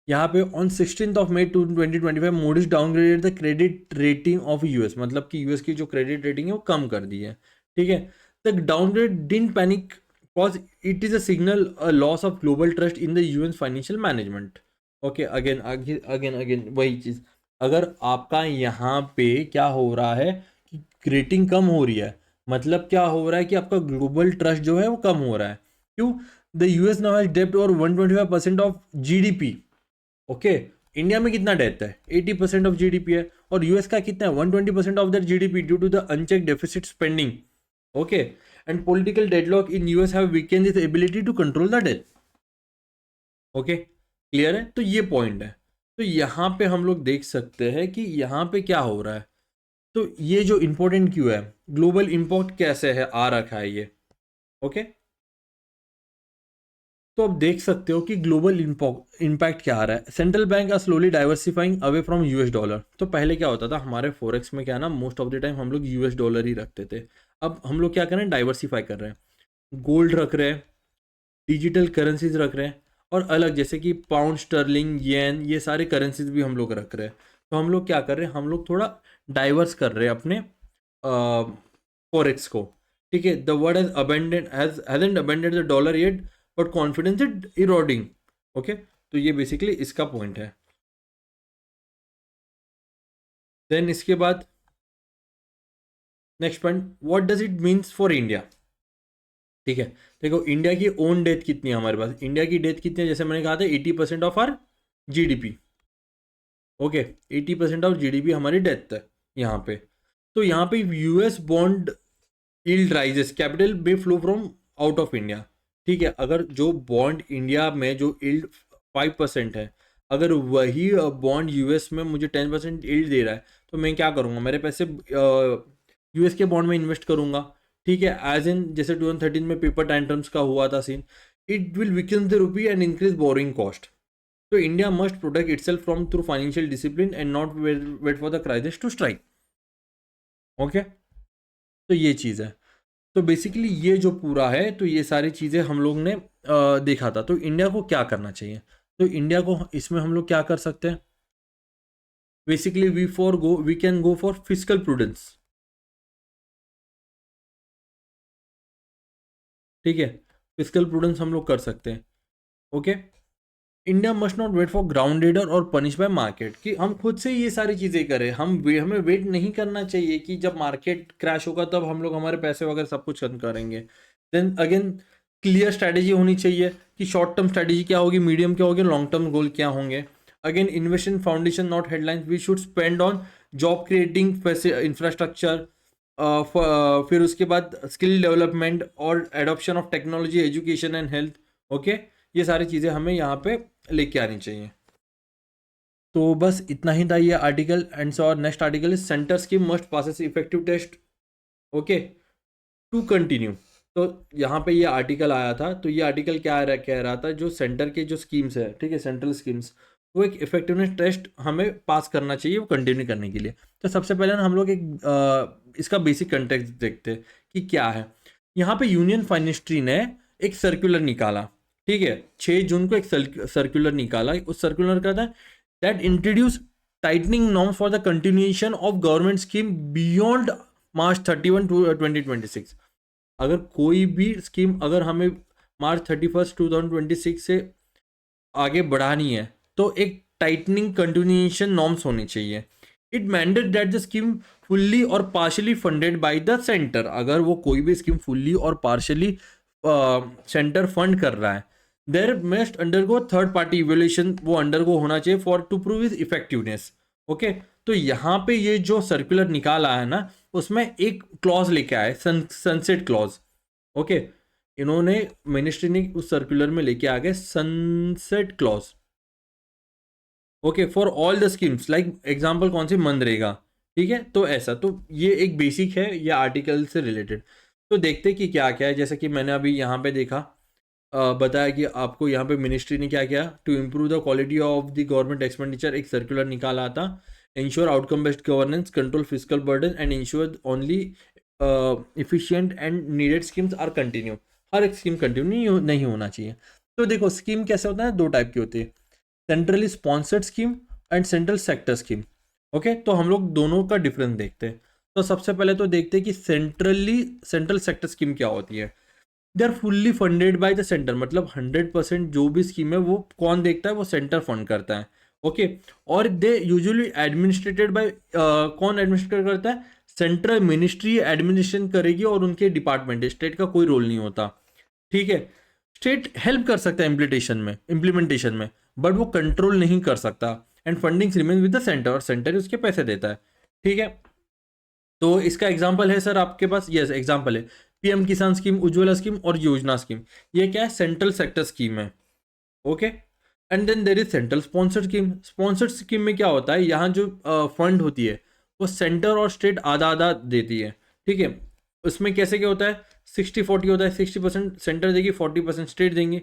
S1: यहाँ पे on 16th of May 2025 Moody's downgraded the credit rating of US, मतलब कि यूएस की जो क्रेडिट रेटिंग है वो कम कर दी है। ठीक है, the downgrade didn't panic cause it is a signal a loss of global trust in the UN financial management. Okay, again again again वही चीज़, अगर आपका यहाँ पे क्या हो रहा है कि रेटिंग कम हो रही है, मतलब क्या हो रहा है कि आपका ग्लोबल ट्रस्ट जो है वो कम हो रहा है। क्यों? द यूएस नाउ हैज डेब्ट और 125% ऑफ जीडीपी। ओके, इंडिया में कितना डेथ है, 80% ऑफ जीडीपी है, और यूएस का कितना है, 120% of that GDP due to the unchecked deficit spending. Okay, and political deadlock in US have weakened its ability to control the debt. Okay, clear है, तो ये पॉइंट है। तो यहाँ पे हम लोग देख सकते हैं कि यहाँ पे क्या हो रहा है, तो ये जो इंपॉर्टेंट क्यों है, ग्लोबल इम्पैक्ट कैसे है आ रखा है ये। ओके, तो आप देख सकते हो कि ग्लोबल इम्पैक्ट क्या आ रहा है। Central bank are slowly diversifying away from US dollar. तो पहले क्या होता था, हमारे फॉरेक्स में क्या ना, मोस्ट ऑफ द टाइम हम लोग यूएस डॉलर ही रखते थे। अब हम लोग क्या कर रहे हैं, डाइवर्सिफाई कर रहे हैं, गोल्ड रख रहे हैं, डिजिटल करेंसीज रख रहे हैं, और अलग जैसे कि पाउंड स्टर्लिंग येन, ये सारे करेंसीज भी हम लोग रख रहे हैं। तो हम लोग क्या कर रहे हैं, हम लोग थोड़ा डाइवर्स कर रहे हैं अपने फॉरेक्स को। ठीक है, the word has abundant hasn't abundant the dollar yet but confidence is eroding. Okay, तो ये बेसिकली इसका पॉइंट है। देन इसके बाद next point, what does it means for India. ठीक है, देखो इंडिया की ओन डेथ कितनी है हमारे पास, इंडिया की डेथ कितनी है, जैसे मैंने कहा था 80% of our GDP. Okay, 80% of GDP हमारी डेथ है यहाँ पे। तो यहाँ पे US bond yield rises, capital may flow from out of India. ठीक है, अगर जो बॉन्ड इंडिया में जो यील्ड 5% है, अगर वही बॉन्ड यूएस में मुझे 10% यील्ड दे रहा है, तो मैं क्या करूँगा, मेरे पैसे यूएस के बॉन्ड में इन्वेस्ट करूँगा। ठीक है, एज इन जैसे 2013 में पेपर टैंट्रम्स का हुआ था scene, it will weaken the rupee and increase borrowing cost. तो India must protect itself from through financial discipline and not wait for the crisis to strike. Okay, तो ये चीज़ है। तो बेसिकली ये जो पूरा है, तो ये सारी चीज़ें हम लोग ने देखा था। तो इंडिया को क्या करना चाहिए, तो इंडिया को इसमें हम लोग क्या कर सकते हैं, basically we can go for physical prudence. ठीक है, फिजिकल प्रूडेंस हम लोग कर सकते हैं। Okay, India must not wait for grounded और पनिश बाय मार्केट, कि हम खुद से ये सारी चीज़ें करें, हमें वेट नहीं करना चाहिए कि जब मार्केट क्रैश होगा तब हम लोग हमारे पैसे वगैरह सब कुछ खत्म करेंगे। देन अगेन क्लियर स्ट्रैटेजी होनी चाहिए कि शॉर्ट टर्म स्ट्रैटेजी क्या होगी, मीडियम क्या होगी, लॉन्ग टर्म गोल क्या होंगे। Again invest in foundation not headlines, we should spend on job creating infrastructure, फिर उसके बाद स्किल डेवलपमेंट और adoption of technology, education and health. Okay, ये सारी चीज़ें हमें यहाँ पे लेके आनी चाहिए। तो बस इतना ही था ये आर्टिकल। एंड सो और next article is centre scheme must passes effective test. Okay, to continue. तो यहाँ पे ये आर्टिकल आया था, तो ये आर्टिकल कह रहा था, जो सेंटर के जो स्कीम्स है, ठीक है, सेंट्रल स्कीम्स, वो एक इफेक्टिवनेस टेस्ट हमें पास करना चाहिए वो कंटिन्यू करने के लिए। तो सबसे पहले ना हम लोग इसका बेसिक कंटेक्स्ट देखते हैं कि क्या है। यहाँ पे यूनियन फाइनेंस्ट्री ने एक सर्कुलर निकाला। ठीक है, 6 जून को एक सर्कुलर निकाला। उस सर्कुलर का था that introduce tightening norms for the continuation of government scheme beyond March 31 2026। अगर कोई भी स्कीम अगर हमें March 31 2026 से आगे बढ़ानी है, तो एक टाइटनिंग कंटिन्यूएशन नॉर्म्स होनी चाहिए। It mandate that the scheme fully और partially funded by the centre. अगर वो कोई भी स्कीम फुल्ली और पार्शली सेंटर फंड कर रहा है, there must undergo third party evaluation, वो अंडरगो होना चाहिए for to prove is effectiveness. Okay, तो यहाँ पे ये जो सर्कुलर निकाला है ना, उसमें एक क्लॉज लेके आए, सनसेट क्लॉज। ओके, इन्होंने मिनिस्ट्री ने उस सर्कुलर में लेके आ गए sunset clause. Okay, for all the schemes, like example कौन सी, मनरेगा। ठीक है, तो ऐसा, तो ये एक बेसिक है ये आर्टिकल से रिलेटेड। तो देखते कि क्या क्या है, जैसे कि मैंने अभी यहाँ पे देखा, बताया कि आपको यहाँ पे मिनिस्ट्री ने क्या किया, to improve the quality of the government expenditure, एक सर्कुलर निकाला था। Ensure outcome based governance, control physical burden and ensure only efficient and needed schemes are continue. हर एक स्कीम कंटिन्यू नहीं होना चाहिए। तो देखो स्कीम कैसे होता है, दो टाइप की होती है, centrally sponsored scheme and central sector scheme. Okay, तो हम लोग दोनों का डिफरेंस देखते हैं। तो सबसे पहले तो देखते हैं कि सेंट्रल सेक्टर स्कीम क्या होती है। They are fully funded by the centre, मतलब 100% जो भी स्कीम है वो कौन देखता है, वो सेंटर फंड करता है। ओके, और दे यूजुअली एडमिनिस्ट्रेटेड बाय, कौन एडमिनिस्ट्रेट करता है, सेंट्रल मिनिस्ट्री एडमिनिस्ट्रेशन करेगी और उनके डिपार्टमेंट है, स्टेट का कोई रोल नहीं होता। ठीक है, स्टेट हेल्प कर सकता है इम्प्लीमेंटेशन में, बट वो कंट्रोल नहीं कर सकता। And funding remain with the centre, और सेंटर उसके पैसे देता है। ठीक है, तो इसका एग्जाम्पल है सर आपके पास, यस एग्जाम्पल है PM Kisan scheme, Ujjwala scheme और योजना स्कीम। ये क्या है, सेंट्रल सेक्टर स्कीम है। Okay, and then there is central sponsored scheme. Sponsored scheme में क्या होता है, यहाँ जो फंड होती है वो सेंटर और स्टेट आधा आधा देती है। ठीक है, उसमें कैसे क्या होता है, 60-40 होता है, 60% सेंटर देगी, 40% स्टेट देंगी।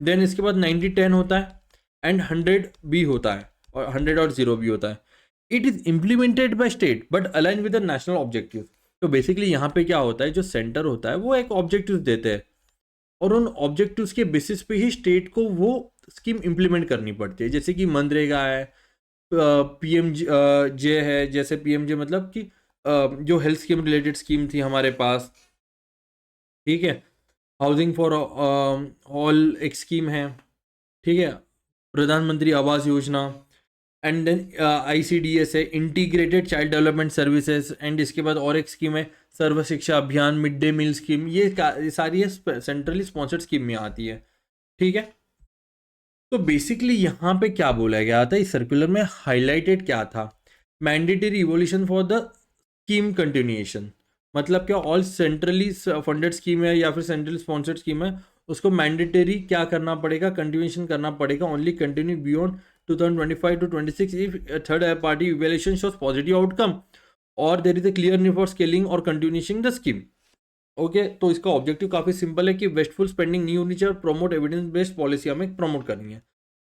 S1: देन इसके बाद 90-10 होता है, एंड 100 भी होता है, और 100 और 0 भी होता है। It is implemented by state but align with the national objective. तो बेसिकली यहाँ पे क्या होता है, जो सेंटर होता है वो एक ऑब्जेक्टिव देते हैं, और उन ऑब्जेक्टिव्स के बेसिस पे ही स्टेट को वो स्कीम इम्प्लीमेंट करनी पड़ती है। जैसे कि मनरेगा है, पीएम जे है, जैसे पीएम जे मतलब कि जो हेल्थ स्कीम रिलेटेड स्कीम थी हमारे पास। ठीक है, हाउसिंग फॉर ऑल एक स्कीम है। ठीक है, प्रधानमंत्री Awas Yojana, and then ICDS है, integrated child development services. And इसके बाद और एक स्कीम है सर्व शिक्षा अभियान, मिड डे मील स्कीम। ये सारी सेंट्रली स्पॉन्सर्ड स्कीम में आती है। ठीक है, तो बेसिकली यहाँ पे क्या बोला गया था, इस सर्कुलर में हाईलाइटेड क्या था, mandatory evolution for the scheme continuation. मतलब क्या, ऑल सेंट्रली फंडेड स्कीम है या फिर सेंट्रली स्पॉन्सर्ड स्कीम है, उसको मैंडेटरी क्या करना पड़ेगा, कंटिन्यूएशन करना पड़ेगा, only continue beyond 2025 to 26 if a third party evaluation shows positive outcome or there is a clear need for scaling or continuing the scheme। Okay, तो इसका ऑब्जेक्टिव काफी सिंपल है कि वेस्टफुल स्पेंडिंग नहीं होनी चाहिए और प्रमोट एविडेंस बेस्ड पॉलिसी हमें प्रमोट करनी है।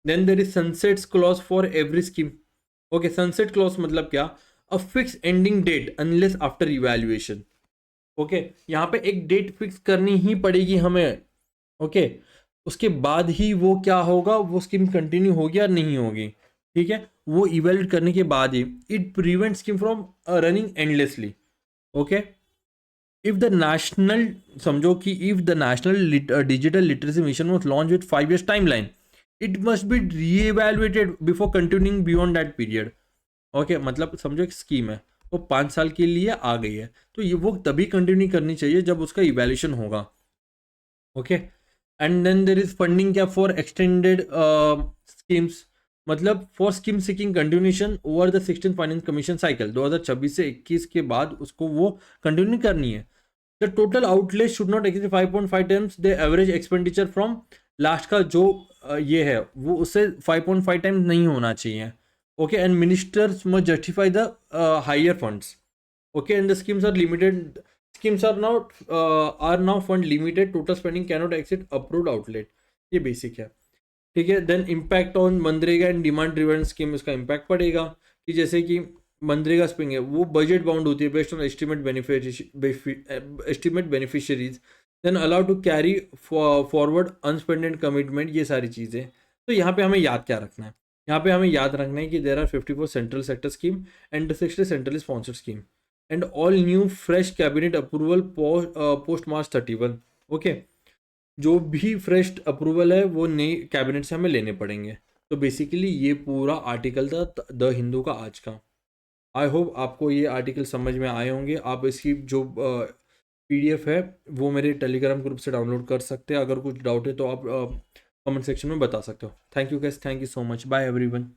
S1: Then there is sunsets clause for every scheme. Okay, sunset clause मतलब क्या, a fix ending date unless after evaluation. Okay, यहाँ पे एक डेट फिक्स करनी ही पड़ेगी हमें। ओके, उसके बाद ही वो क्या होगा, वो स्कीम कंटिन्यू होगी या नहीं होगी। ठीक है, वो इवेल्यूएट करने के बाद ही it prevent scheme from running endlessly. Okay, if the national, समझो कि if the national digital literacy mission was launch with 5 years timeline, it must be reevaluated before continuing beyond that period. Okay, मतलब समझो एक scheme है वो 5 साल के लिए आ गई है, तो ये वो तभी कंटिन्यू करनी चाहिए जब उसका इवैल्यूएशन होगा। Okay, and then there is funding क्या, फॉर एक्सटेंडेड स्कीम्स, मतलब for scheme seeking continuation over the 16 finance commission cycle, 2026 से 21 के बाद उसको वो कंटिन्यू करनी है। The total outlay should not exceed 5.5 times the average expenditure from last का जो ये है वो उससे 5.5 टाइम्स नहीं होना चाहिए। Okay, and ministers must justify the higher funds. Okay, and the schemes are limited, schemes are now fund limited, total spending cannot exceed approved outlet। ये बेसिक है। ठीक है, देन इम्पैक्ट ऑन मनरेगा एंड डिमांड ड्रिवन स्कीम, इसका impact पड़ेगा कि जैसे कि मनरेगा स्कीम है वो बजट बाउंड होती है based on estimate beneficiaries, then allow to carry forward unspended commitment, ये सारी चीज़ें। तो यहाँ पे हमें याद क्या रखना है, यहाँ पे हमें याद रखना है कि there are 54 central sector scheme and 60 centrally sponsored scheme and all new fresh cabinet approval post March 31। ओके, जो भी फ्रेश अप्रूवल है वो नई कैबिनेट से हमें लेने पड़ेंगे। तो बेसिकली ये पूरा आर्टिकल था द हिंदू का आज का। आई होप आपको ये आर्टिकल समझ में आए होंगे। आप इसकी जो PDF है वो मेरे टेलीग्राम ग्रुप से डाउनलोड कर सकते हैं। अगर कुछ डाउट है तो आप कमेंट सेक्शन में बता सकते हो। Thank you guys, thank you so much, bye everyone.